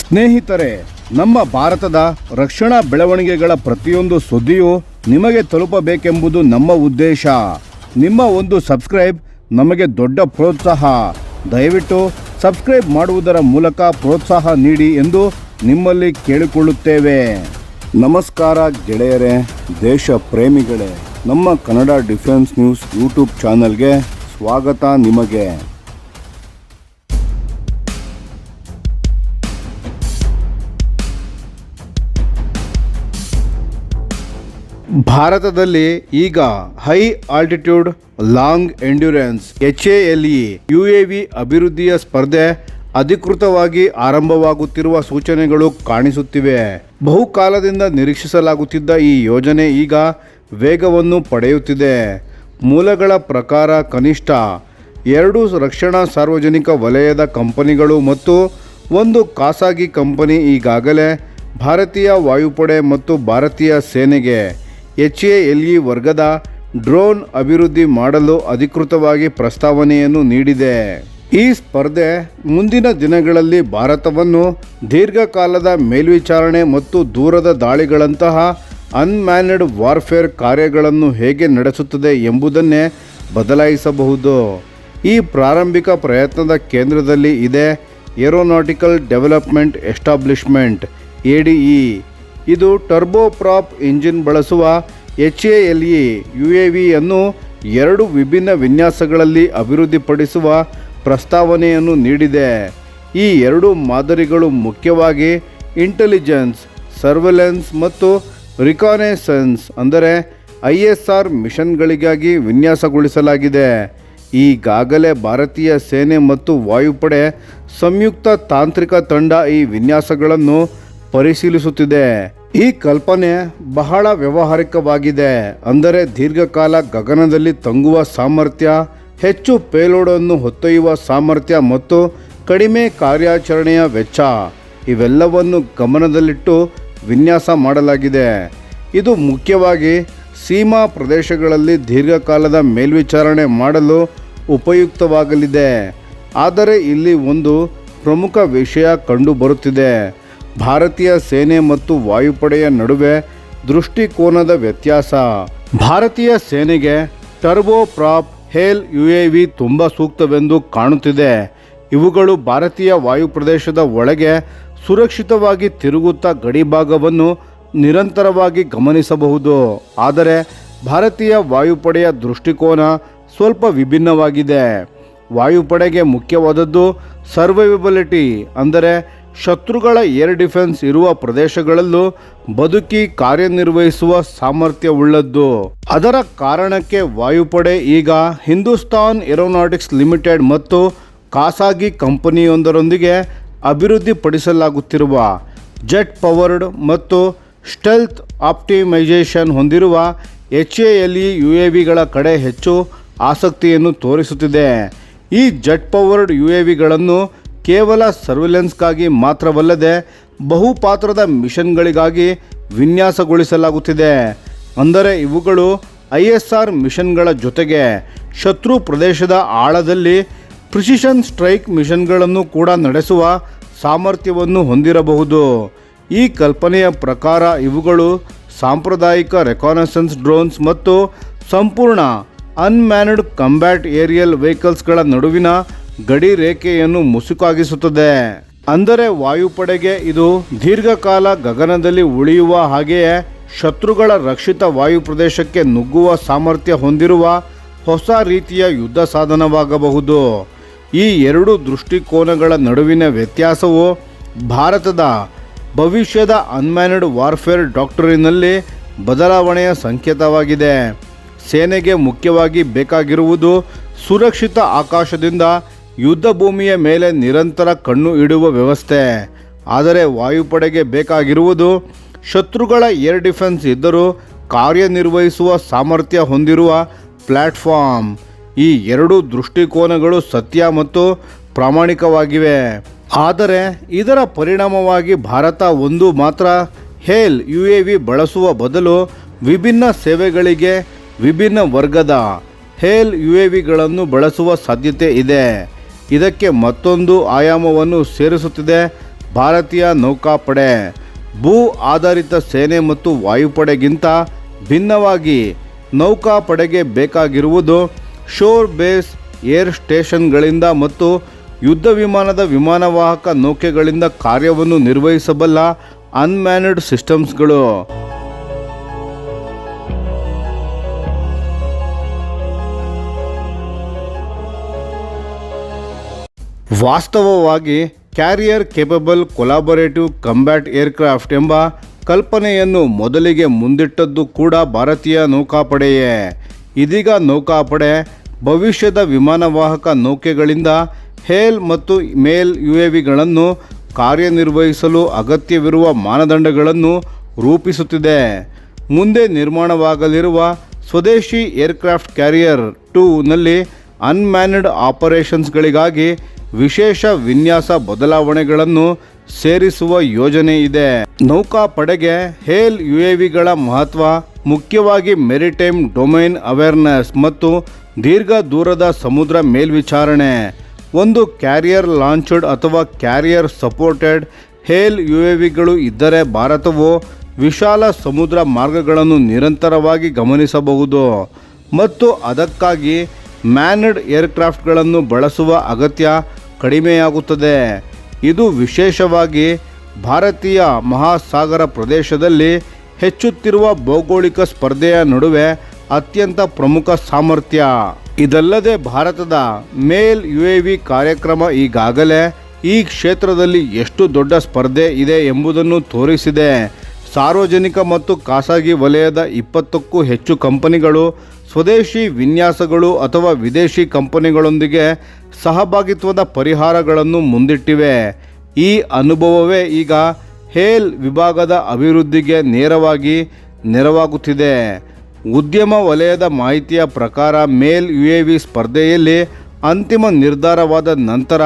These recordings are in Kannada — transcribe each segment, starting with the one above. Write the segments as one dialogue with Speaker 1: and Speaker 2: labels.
Speaker 1: ಸ್ನೇಹಿತರೆ, ನಮ್ಮ ಭಾರತದ ರಕ್ಷಣಾ ಬೆಳವಣಿಗೆಗಳ ಪ್ರತಿಯೊಂದು ಸುದ್ದಿಯೂ ನಿಮಗೆ ತಲುಪಬೇಕೆಂಬುದು ನಮ್ಮ ಉದ್ದೇಶ. ನಿಮ್ಮ ಒಂದು ಸಬ್ಸ್ಕ್ರೈಬ್ ನಮಗೆ ದೊಡ್ಡ ಪ್ರೋತ್ಸಾಹ. ದಯವಿಟ್ಟು ಸಬ್ಸ್ಕ್ರೈಬ್ ಮಾಡುವುದರ ಮೂಲಕ ಪ್ರೋತ್ಸಾಹ ನೀಡಿ ಎಂದು ನಿಮ್ಮಲ್ಲಿ ಕೇಳಿಕೊಳ್ಳುತ್ತೇವೆ. ನಮಸ್ಕಾರ ಗೆಳೆಯರೇ, ದೇಶ ಪ್ರೇಮಿಗಳೇ, ನಮ್ಮ ಕನ್ನಡ ಡಿಫೆನ್ಸ್ ನ್ಯೂಸ್ ಯೂಟ್ಯೂಬ್ ಚಾನಲ್ಗೆ ಸ್ವಾಗತ ನಿಮಗೆ. ಭಾರತದಲ್ಲಿ ಈಗ high altitude long endurance HALE UAV ಅಭಿವೃದ್ಧಿಯ ಸ್ಪರ್ಧೆ ಅಧಿಕೃತವಾಗಿ ಆರಂಭವಾಗುತ್ತಿರುವ ಸೂಚನೆಗಳು ಕಾಣಿಸುತ್ತಿವೆ. ಬಹುಕಾಲದಿಂದ ನಿರೀಕ್ಷಿಸಲಾಗುತ್ತಿದ್ದ ಈ ಯೋಜನೆ ಈಗ ವೇಗವನ್ನು ಪಡೆಯುತ್ತಿದೆ. ಮೂಲಗಳ ಪ್ರಕಾರ ಕನಿಷ್ಠ 2 ರಕ್ಷಣಾ ಸಾರ್ವಜನಿಕ ವಲಯದ ಕಂಪನಿಗಳು ಮತ್ತು ಒಂದು ಖಾಸಗಿ ಕಂಪನಿ ಈಗಾಗಲೇ ಭಾರತೀಯ ವಾಯುಪಡೆ ಮತ್ತು ಭಾರತೀಯ ಸೇನೆಗೆ HALE ವರ್ಗದ ಡ್ರೋನ್ ಅಭಿವೃದ್ಧಿ ಮಾಡಲು ಅಧಿಕೃತವಾಗಿ ಪ್ರಸ್ತಾವನೆಯನ್ನು ನೀಡಿದೆ. ಈ ಸ್ಪರ್ಧೆ ಮುಂದಿನ ದಿನಗಳಲ್ಲಿ ಭಾರತವನ್ನು ದೀರ್ಘಕಾಲದ ಮೇಲ್ವಿಚಾರಣೆ ಮತ್ತು ದೂರದ ದಾಳಿಗಳಂತಹ ಅನ್ಮ್ಯಾನ್ಡ್ ವಾರ್ಫೇರ್ ಕಾರ್ಯಗಳನ್ನು ಹೇಗೆ ನಡೆಸುತ್ತದೆ ಎಂಬುದನ್ನೇ ಬದಲಾಯಿಸಬಹುದು. ಈ ಪ್ರಾರಂಭಿಕ ಪ್ರಯತ್ನದ ಕೇಂದ್ರದಲ್ಲಿ ಇದೆ ಏರೋನಾಟಿಕಲ್ ಡೆವಲಪ್ಮೆಂಟ್ ಎಸ್ಟಾಬ್ಲಿಷ್ಮೆಂಟ್ ADE. ಇದು ಟರ್ಬೋಪ್ರಾಪ್ ಇಂಜಿನ್ ಬಳಸುವ HALE UAVಯನ್ನು 2 ವಿಭಿನ್ನ ವಿನ್ಯಾಸಗಳಲ್ಲಿ ಅಭಿವೃದ್ಧಿಪಡಿಸುವ ಪ್ರಸ್ತಾವನೆಯನ್ನು ನೀಡಿದೆ. ಈ 2 ಮಾದರಿಗಳು ಮುಖ್ಯವಾಗಿ ಇಂಟೆಲಿಜೆನ್ಸ್, ಸರ್ವೆಲೆನ್ಸ್ ಮತ್ತು ರಿಕಾನೆಸೆನ್ಸ್ ಅಂದರೆ ISR ಮಿಷನ್ಗಳಿಗಾಗಿ ವಿನ್ಯಾಸಗೊಳಿಸಲಾಗಿದೆ. ಈಗಾಗಲೇ ಭಾರತೀಯ ಸೇನೆ ಮತ್ತು ವಾಯುಪಡೆ ಸಂಯುಕ್ತ ತಾಂತ್ರಿಕ ತಂಡ ಈ ವಿನ್ಯಾಸಗಳನ್ನು ಪರಿಶೀಲಿಸುತ್ತಿದೆ. ಈ ಕಲ್ಪನೆ ಬಹಳ ವ್ಯಾವಹಾರಿಕವಾಗಿದೆ. ಅಂದರೆ ದೀರ್ಘಕಾಲ ಗಗನದಲ್ಲಿ ತಂಗುವ ಸಾಮರ್ಥ್ಯ, ಹೆಚ್ಚು ಪೇಲೋಡನ್ನು ಹೊತ್ತೊಯ್ಯುವ ಸಾಮರ್ಥ್ಯ ಮತ್ತು ಕಡಿಮೆ ಕಾರ್ಯಾಚರಣೆಯ ವೆಚ್ಚ ಇವೆಲ್ಲವನ್ನು ಗಮನದಲ್ಲಿಟ್ಟು ವಿನ್ಯಾಸ ಮಾಡಲಾಗಿದೆ. ಇದು ಮುಖ್ಯವಾಗಿ ಸೀಮಾ ಪ್ರದೇಶಗಳಲ್ಲಿ ದೀರ್ಘಕಾಲದ ಮೇಲ್ವಿಚಾರಣೆ ಮಾಡಲು ಉಪಯುಕ್ತವಾಗಲಿದೆ. ಆದರೆ ಇಲ್ಲಿ ಒಂದು ಪ್ರಮುಖ ವಿಷಯ ಕಂಡುಬರುತ್ತಿದೆ. ಭಾರತೀಯ ಸೇನೆ ಮತ್ತು ವಾಯುಪಡೆಯ ನಡುವೆ ದೃಷ್ಟಿಕೋನದ ವ್ಯತ್ಯಾಸ. ಭಾರತೀಯ ಸೇನೆಗೆ ಟರ್ಬೋಪ್ರಾಪ್ HALE UAV ತುಂಬ ಸೂಕ್ತವೆಂದು ಕಾಣುತ್ತಿದೆ. ಇವುಗಳು ಭಾರತೀಯ ವಾಯುಪ್ರದೇಶದ ಒಳಗೆ ಸುರಕ್ಷಿತವಾಗಿ ತಿರುಗುತ್ತಾ ಗಡಿಭಾಗವನ್ನು ನಿರಂತರವಾಗಿ ಗಮನಿಸಬಹುದು. ಆದರೆ ಭಾರತೀಯ ವಾಯುಪಡೆಯ ದೃಷ್ಟಿಕೋನ ಸ್ವಲ್ಪ ವಿಭಿನ್ನವಾಗಿದೆ. ವಾಯುಪಡೆಗೆ ಮುಖ್ಯವಾದದ್ದು ಸರ್ವೈವಬಿಲಿಟಿ, ಅಂದರೆ ಶತ್ರುಗಳ ಏರ್ ಡಿಫೆನ್ಸ್ ಇರುವ ಪ್ರದೇಶಗಳಲ್ಲೂ ಬದುಕಿ ಕಾರ್ಯನಿರ್ವಹಿಸುವ ಸಾಮರ್ಥ್ಯವುಳ್ಳದ್ದು. ಅದರ ಕಾರಣಕ್ಕೆ ವಾಯುಪಡೆ ಈಗ ಹಿಂದೂಸ್ತಾನ್ ಏರೋನಾಟಿಕ್ಸ್ ಲಿಮಿಟೆಡ್ ಮತ್ತು ಖಾಸಗಿ ಕಂಪನಿಯೊಂದರೊಂದಿಗೆ ಅಭಿವೃದ್ಧಿಪಡಿಸಲಾಗುತ್ತಿರುವ ಜೆಟ್ ಪವರ್ಡ್ ಮತ್ತು ಸ್ಟೆಲ್ತ್ ಆಪ್ಟಿಮೈಸೇಷನ್ ಹೊಂದಿರುವ HALE UAVಗಳ ಕಡೆ ಹೆಚ್ಚು ಆಸಕ್ತಿಯನ್ನು ತೋರಿಸುತ್ತಿದೆ. ಈ ಜೆಟ್ ಪವರ್ಡ್ UAVಗಳನ್ನು ಕೇವಲ ಸರ್ವೆಲೆನ್ಸ್ಗಾಗಿ ಮಾತ್ರವಲ್ಲದೆ ಬಹುಪಾತ್ರದ ಮಿಷನ್ಗಳಿಗಾಗಿ ವಿನ್ಯಾಸಗೊಳಿಸಲಾಗುತ್ತಿದೆ. ಅಂದರೆ ಇವುಗಳು ISR ಮಿಷನ್ಗಳ ಜೊತೆಗೆ ಶತ್ರು ಪ್ರದೇಶದ ಆಳದಲ್ಲಿ ಪ್ರಿಸಿಷನ್ ಸ್ಟ್ರೈಕ್ ಮಿಷನ್ಗಳನ್ನು ಕೂಡ ನಡೆಸುವ ಸಾಮರ್ಥ್ಯವನ್ನು ಹೊಂದಿರಬಹುದು. ಈ ಕಲ್ಪನೆಯ ಪ್ರಕಾರ ಇವುಗಳು ಸಾಂಪ್ರದಾಯಿಕ ರೆಕಾನೆಸೆನ್ಸ್ ಡ್ರೋನ್ಸ್ ಮತ್ತು ಸಂಪೂರ್ಣ ಅನ್ಮ್ಯಾನ್ಡ್ ಕಾಂಬ್ಯಾಟ್ ಏರಿಯಲ್ ವೆಹಿಕಲ್ಸ್ಗಳ ನಡುವಿನ ಗಡಿ ರೇಖೆಯನ್ನು ಮುಸುಕಾಗಿಸುತ್ತದೆ. ಅಂದರೆ ವಾಯುಪಡೆಗೆ ಇದು ದೀರ್ಘಕಾಲ ಗಗನದಲ್ಲಿ ಉಳಿಯುವ ಹಾಗೆಯೇ ಶತ್ರುಗಳ ರಕ್ಷಿತ ವಾಯು ಪ್ರದೇಶಕ್ಕೆ ನುಗ್ಗುವ ಸಾಮರ್ಥ್ಯ ಹೊಂದಿರುವ ಹೊಸ ರೀತಿಯ ಯುದ್ಧ ಸಾಧನವಾಗಬಹುದು. ಈ 2 ದೃಷ್ಟಿಕೋನಗಳ ನಡುವಿನ ವ್ಯತ್ಯಾಸವು ಭಾರತದ ಭವಿಷ್ಯದ ಅನ್ಮ್ಯಾನ್ಡ್ ವಾರ್ಫೇರ್ ಡಾಕ್ಟ್ರಿನಲ್ಲಿ ಬದಲಾವಣೆಯ ಸಂಕೇತವಾಗಿದೆ. ಸೇನೆಗೆ ಮುಖ್ಯವಾಗಿ ಬೇಕಾಗಿರುವುದು ಸುರಕ್ಷಿತ ಆಕಾಶದಿಂದ ಯುದ್ಧ ಭೂಮಿಯ ಮೇಲೆ ನಿರಂತರ ಕಣ್ಣು ಇಡುವ ವ್ಯವಸ್ಥೆ. ಆದರೆ ವಾಯುಪಡೆಗೆ ಬೇಕಾಗಿರುವುದು ಶತ್ರುಗಳ ಏರ್ ಡಿಫೆನ್ಸ್ ಇದ್ದರೂ ಕಾರ್ಯನಿರ್ವಹಿಸುವ ಸಾಮರ್ಥ್ಯ ಹೊಂದಿರುವ ಪ್ಲ್ಯಾಟ್ಫಾರ್ಮ್. ಈ 2 ದೃಷ್ಟಿಕೋನಗಳು ಸತ್ಯ ಮತ್ತು ಪ್ರಾಮಾಣಿಕವಾಗಿವೆ. ಆದರೆ ಇದರ ಪರಿಣಾಮವಾಗಿ ಭಾರತ ಒಂದು ಮಾತ್ರ HALE UAV ಬಳಸುವ ಬದಲು ವಿಭಿನ್ನ ಸೇವೆಗಳಿಗೆ ವಿಭಿನ್ನ ವರ್ಗದ HALE UAVಗಳನ್ನು ಬಳಸುವ ಸಾಧ್ಯತೆ ಇದೆ. ಇದಕ್ಕೆ ಮತ್ತೊಂದು ಆಯಾಮವನ್ನು ಸೇರಿಸುತ್ತಿದೆ ಭಾರತೀಯ ನೌಕಾಪಡೆ ಭೂ ಆಧಾರಿತ ಸೇನೆ ಮತ್ತು ವಾಯುಪಡೆಗಿಂತ ಭಿನ್ನವಾಗಿ ನೌಕಾಪಡೆಗೆ ಬೇಕಾಗಿರುವುದು ಶೋರ್ ಬೇಸ್ ಏರ್ ಸ್ಟೇಷನ್ಗಳಿಂದ ಮತ್ತು ಯುದ್ಧ ವಿಮಾನದ ವಿಮಾನವಾಹಕ ನೌಕೆಗಳಿಂದ ಕಾರ್ಯವನ್ನು ನಿರ್ವಹಿಸಬಲ್ಲ ಅನ್ಮ್ಯಾನ್ಡ್ ಸಿಸ್ಟಮ್ಸ್ಗಳು. ವಾಸ್ತವವಾಗಿ carrier capable collaborative combat aircraft ಎಂಬ ಕಲ್ಪನೆಯನ್ನು ಮೊದಲಿಗೆ ಮುಂದಿಟ್ಟದ್ದು ಕೂಡ ಭಾರತೀಯ ನೌಕಾಪಡೆಯೇ. ಇದೀಗ ನೌಕಾಪಡೆ ಭವಿಷ್ಯದ ವಿಮಾನವಾಹಕ ನೌಕೆಗಳಿಂದ ಹೇಲ್ ಮತ್ತು ಮೇಲ್ UAVಗಳನ್ನು ಕಾರ್ಯನಿರ್ವಹಿಸಲು ಅಗತ್ಯವಿರುವ ಮಾನದಂಡಗಳನ್ನು ರೂಪಿಸುತ್ತಿದೆ. ಮುಂದೆ ನಿರ್ಮಾಣವಾಗಲಿರುವ ಸ್ವದೇಶಿ ಏರ್ಕ್ರಾಫ್ಟ್ ಕ್ಯಾರಿಯರ್ 2ನಲ್ಲಿ ಅನ್ಮ್ಯಾನ್ಡ್ ಆಪರೇಷನ್ಸ್ಗಳಿಗಾಗಿ ವಿಶೇಷ ವಿನ್ಯಾಸ ಬದಲಾವಣೆಗಳನ್ನು ಸೇರಿಸುವ ಯೋಜನೆ ಇದೆ. ನೌಕಾಪಡೆಗೆ ಹೇಲ್ UAVಗಳ ಮಹತ್ವ ಮುಖ್ಯವಾಗಿ ಮೆರಿಟೈಮ್ ಡೊಮೈನ್ ಅವೇರ್ನೆಸ್ ಮತ್ತು ದೀರ್ಘ ದೂರದ ಸಮುದ್ರ ಮೇಲ್ವಿಚಾರಣೆ. ಒಂದು ಕ್ಯಾರಿಯರ್ ಲಾಂಚ್ಡ್ ಅಥವಾ ಕ್ಯಾರಿಯರ್ ಸಪೋರ್ಟೆಡ್ ಹೇಲ್ UAVಗಳು ಇದ್ದರೆ ಭಾರತವು ವಿಶಾಲ ಸಮುದ್ರ ಮಾರ್ಗಗಳನ್ನು ನಿರಂತರವಾಗಿ ಗಮನಿಸಬಹುದು ಮತ್ತು ಅದಕ್ಕಾಗಿ ಮ್ಯಾನ್ಡ್ ಏರ್ಕ್ರಾಫ್ಟ್ಗಳನ್ನು ಬಳಸುವ ಅಗತ್ಯ ಕಡಿಮೆಯಾಗುತ್ತದೆ. ಇದು ವಿಶೇಷವಾಗಿ ಭಾರತೀಯ ಮಹಾಸಾಗರ ಪ್ರದೇಶದಲ್ಲಿ ಹೆಚ್ಚುತ್ತಿರುವ ಭೌಗೋಳಿಕ ಸ್ಪರ್ಧೆಯ ನಡುವೆ ಅತ್ಯಂತ ಪ್ರಮುಖ ಸಾಮರ್ಥ್ಯ. ಇದಲ್ಲದೆ ಭಾರತದ ಮೇಲ್ UAV ಕಾರ್ಯಕ್ರಮ ಈಗಾಗಲೇ ಈ ಕ್ಷೇತ್ರದಲ್ಲಿ ಎಷ್ಟು ದೊಡ್ಡ ಸ್ಪರ್ಧೆ ಇದೆ ಎಂಬುದನ್ನು ತೋರಿಸಿದೆ. ಸಾರ್ವಜನಿಕ ಮತ್ತು ಖಾಸಗಿ ವಲಯದ 20ಕ್ಕೂ ಹೆಚ್ಚು ಕಂಪನಿಗಳು ಸ್ವದೇಶಿ ವಿನ್ಯಾಸಗಳು ಅಥವಾ ವಿದೇಶಿ ಕಂಪನಿಗಳೊಂದಿಗೆ ಸಹಭಾಗಿತ್ವದ ಪರಿಹಾರಗಳನ್ನು ಮುಂದಿಟ್ಟಿವೆ. ಈ ಅನುಭವವೇ ಈಗ ಹೇಲ್ ವಿಭಾಗದ ಅಭಿವೃದ್ಧಿಗೆ ನೇರವಾಗಿ ನೆರವಾಗುತ್ತಿದೆ. ಉದ್ಯಮ ವಲಯದ ಮಾಹಿತಿಯ ಪ್ರಕಾರ ಮೇಲ್ UAV ಸ್ಪರ್ಧೆಯಲ್ಲಿ ಅಂತಿಮ ನಿರ್ಧಾರವಾದ ನಂತರ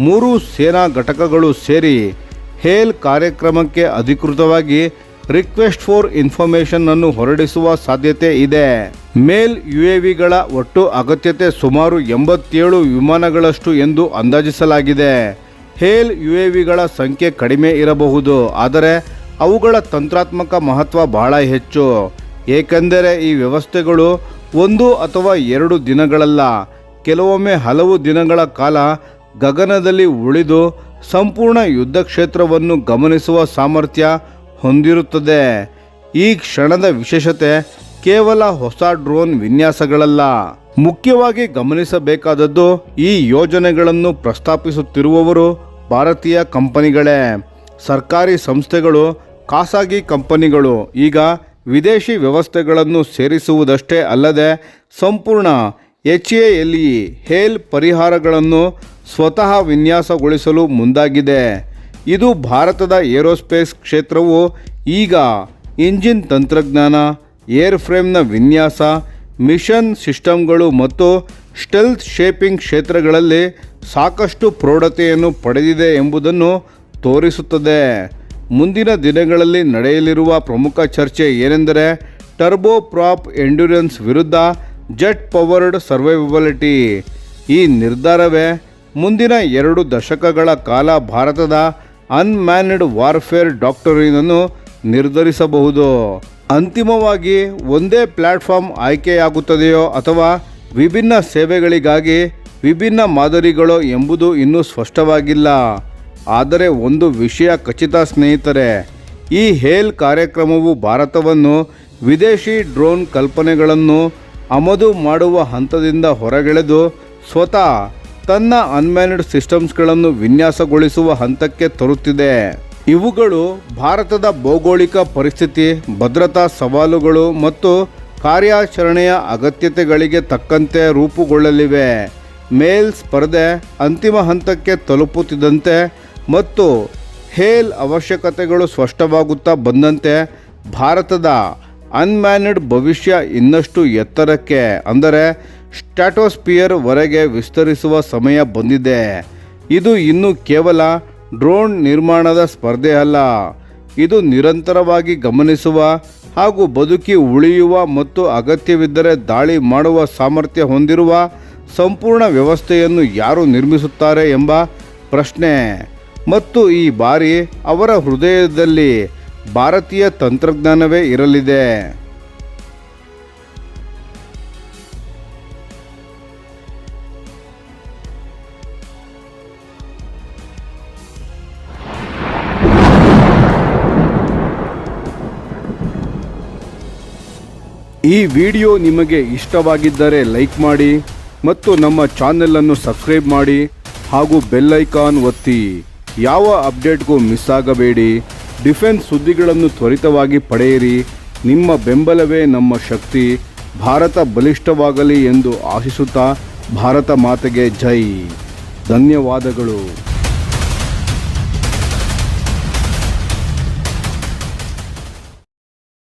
Speaker 1: 3 ಸೇನಾ ಘಟಕಗಳು ಸೇರಿ ಹೇಲ್ ಕಾರ್ಯಕ್ರಮಕ್ಕೆ ಅಧಿಕೃತವಾಗಿ ರಿಕ್ವೆಸ್ಟ್ ಫಾರ್ ಇನ್ಫಾರ್ಮೇಷನ್ ಅನ್ನು ಹೊರಡಿಸುವ ಸಾಧ್ಯತೆ ಇದೆ. ಮೇಲ್ UAVಗಳ ಒಟ್ಟು ಅಗತ್ಯತೆ ಸುಮಾರು 87 ವಿಮಾನಗಳಷ್ಟು ಎಂದು ಅಂದಾಜಿಸಲಾಗಿದೆ. ಹೇಲ್ UAVಗಳ ಸಂಖ್ಯೆ ಕಡಿಮೆ ಇರಬಹುದು, ಆದರೆ ಅವುಗಳ ತಂತ್ರಾತ್ಮಕ ಮಹತ್ವ ಬಹಳ ಹೆಚ್ಚು. ಏಕೆಂದರೆ ಈ ವ್ಯವಸ್ಥೆಗಳು 1 ಅಥವಾ 2 ದಿನಗಳಲ್ಲ, ಕೆಲವೊಮ್ಮೆ ಹಲವು ದಿನಗಳ ಕಾಲ ಗಗನದಲ್ಲಿ ಉಳಿದು ಸಂಪೂರ್ಣ ಯುದ್ಧ ಕ್ಷೇತ್ರವನ್ನು ಗಮನಿಸುವ ಸಾಮರ್ಥ್ಯ ಹೊಂದಿರುತ್ತದೆ. ಈ ಕ್ಷಣದ ವಿಶೇಷತೆ ಕೇವಲ ಹೊಸ ಡ್ರೋನ್ ವಿನ್ಯಾಸಗಳಲ್ಲ. ಮುಖ್ಯವಾಗಿ ಗಮನಿಸಬೇಕಾದದ್ದು ಈ ಯೋಜನೆಗಳನ್ನು ಪ್ರಸ್ತಾಪಿಸುತ್ತಿರುವವರು ಭಾರತೀಯ ಕಂಪನಿಗಳೇ. ಸರ್ಕಾರಿ ಸಂಸ್ಥೆಗಳು, ಖಾಸಗಿ ಕಂಪನಿಗಳು ಈಗ ವಿದೇಶಿ ವ್ಯವಸ್ಥೆಗಳನ್ನು ಸೇರಿಸುವುದಷ್ಟೇ ಅಲ್ಲದೆ ಸಂಪೂರ್ಣ HALE ಹೇಲ್ ಪರಿಹಾರಗಳನ್ನು ಸ್ವತಃ ವಿನ್ಯಾಸಗೊಳಿಸಲು ಮುಂದಾಗಿದೆ. ಇದು ಭಾರತದ ಏರೋಸ್ಪೇಸ್ ಕ್ಷೇತ್ರವು ಈಗ ಇಂಜಿನ್ ತಂತ್ರಜ್ಞಾನ, ಏರ್ಫ್ರೇಮ್ನ ವಿನ್ಯಾಸ, ಮಿಷನ್ ಸಿಸ್ಟಮ್ಗಳು ಮತ್ತು ಸ್ಟೆಲ್ತ್ ಶೇಪಿಂಗ್ ಕ್ಷೇತ್ರಗಳಲ್ಲಿ ಸಾಕಷ್ಟು ಪ್ರೌಢತೆಯನ್ನು ಪಡೆದಿದೆ ಎಂಬುದನ್ನು ತೋರಿಸುತ್ತದೆ. ಮುಂದಿನ ದಿನಗಳಲ್ಲಿ ನಡೆಯಲಿರುವ ಪ್ರಮುಖ ಚರ್ಚೆ ಏನೆಂದರೆ ಟರ್ಬೋ ಪ್ರಾಪ್ ಎಂಡ್ಯೂರೆನ್ಸ್ ವಿರುದ್ಧ ಜೆಟ್ ಪವರ್ಡ್ ಸರ್ವೈವಬಿಲಿಟಿ. ಈ ನಿರ್ಧಾರವೇ ಮುಂದಿನ 2 ದಶಕಗಳ ಕಾಲ ಭಾರತದ ಅನ್ಮ್ಯಾನ್ಡ್ ವಾರ್ಫೇರ್ ಡಾಕ್ಟರಿನನ್ನು ನಿರ್ಧರಿಸಬಹುದು. ಅಂತಿಮವಾಗಿ ಒಂದೇ ಪ್ಲಾಟ್ಫಾರ್ಮ್ ಆಯ್ಕೆಯಾಗುತ್ತದೆಯೋ ಅಥವಾ ವಿಭಿನ್ನ ಸೇವೆಗಳಿಗಾಗಿ ವಿಭಿನ್ನ ಮಾದರಿಗಳೋ ಎಂಬುದು ಇನ್ನೂ ಸ್ಪಷ್ಟವಾಗಿಲ್ಲ. ಆದರೆ ಒಂದು ವಿಷಯ ಖಚಿತ ಸ್ನೇಹಿತರೆ, ಈ ಹೇಲ್ ಕಾರ್ಯಕ್ರಮವು ಭಾರತವನ್ನು ವಿದೇಶಿ ಡ್ರೋನ್ ಕಲ್ಪನೆಗಳನ್ನು ಆಮದು ಮಾಡುವ ಹಂತದಿಂದ ಹೊರಗೆಳೆದು ಸ್ವತಃ ತನ್ನ ಅನ್ಮ್ಯಾನ್ಡ್ ಸಿಸ್ಟಮ್ಸ್ಗಳನ್ನು ವಿನ್ಯಾಸಗೊಳಿಸುವ ಹಂತಕ್ಕೆ ತರುತ್ತಿದೆ. ಇವುಗಳು ಭಾರತದ ಭೌಗೋಳಿಕ ಪರಿಸ್ಥಿತಿ, ಭದ್ರತಾ ಸವಾಲುಗಳು ಮತ್ತು ಕಾರ್ಯಾಚರಣೆಯ ಅಗತ್ಯತೆಗಳಿಗೆ ತಕ್ಕಂತೆ ರೂಪುಗೊಳ್ಳಲಿವೆ. ಮೇಲ್ ಸ್ಪರ್ಧೆ ಅಂತಿಮ ಹಂತಕ್ಕೆ ತಲುಪುತ್ತಿದ್ದಂತೆ ಮತ್ತು ಹೇಲ್ ಅವಶ್ಯಕತೆಗಳು ಸ್ಪಷ್ಟವಾಗುತ್ತಾ ಬಂದಂತೆ ಭಾರತದ ಅನ್ಮ್ಯಾನ್ಡ್ ಭವಿಷ್ಯ ಇನ್ನಷ್ಟು ಎತ್ತರಕ್ಕೆ, ಅಂದರೆ ಸ್ಟ್ರಾಟೋಸ್ಪಿಯರ್ ವರೆಗೆ ವಿಸ್ತರಿಸುವ ಸಮಯ ಬಂದಿದೆ. ಇದು ಇನ್ನು ಕೇವಲ ಡ್ರೋನ್ ನಿರ್ಮಾಣದ ಸ್ಪರ್ಧೆ ಅಲ್ಲ, ಇದು ನಿರಂತರವಾಗಿ ಗಮನಿಸುವ ಹಾಗೂ ಬದುಕಿ ಉಳಿಯುವ ಮತ್ತು ಅಗತ್ಯವಿದ್ದರೆ ದಾಳಿ ಮಾಡುವ ಸಾಮರ್ಥ್ಯ ಹೊಂದಿರುವ ಸಂಪೂರ್ಣ ವ್ಯವಸ್ಥೆಯನ್ನು ಯಾರು ನಿರ್ಮಿಸುತ್ತಾರೆ ಎಂಬ ಪ್ರಶ್ನೆ. ಮತ್ತು ಈ ಬಾರಿ ಅವರ ಹೃದಯದಲ್ಲಿ ಭಾರತೀಯ ತಂತ್ರಜ್ಞಾನವೇ ಇರಲಿದೆ. ಈ ವಿಡಿಯೋ ನಿಮಗೆ ಇಷ್ಟವಾಗಿದ್ದರೆ ಲೈಕ್ ಮಾಡಿ ಮತ್ತು ನಮ್ಮ ಚಾನೆಲನ್ನು ಸಬ್ಸ್ಕ್ರೈಬ್ ಮಾಡಿ ಹಾಗೂ ಬೆಲ್ ಐಕಾನ್ ಒತ್ತಿ. ಯಾವ ಅಪ್ಡೇಟ್ಗೂ ಮಿಸ್ ಆಗಬೇಡಿ. ಡಿಫೆನ್ಸ್ ಸುದ್ದಿಗಳನ್ನು ತ್ವರಿತವಾಗಿ ಪಡೆಯಿರಿ. ನಿಮ್ಮ ಬೆಂಬಲವೇ ನಮ್ಮ ಶಕ್ತಿ. ಭಾರತ ಬಲಿಷ್ಠವಾಗಲಿ ಎಂದು ಆಶಿಸುತ್ತಾ ಭಾರತ ಮಾತೆಗೆ ಜೈ. ಧನ್ಯವಾದಗಳು.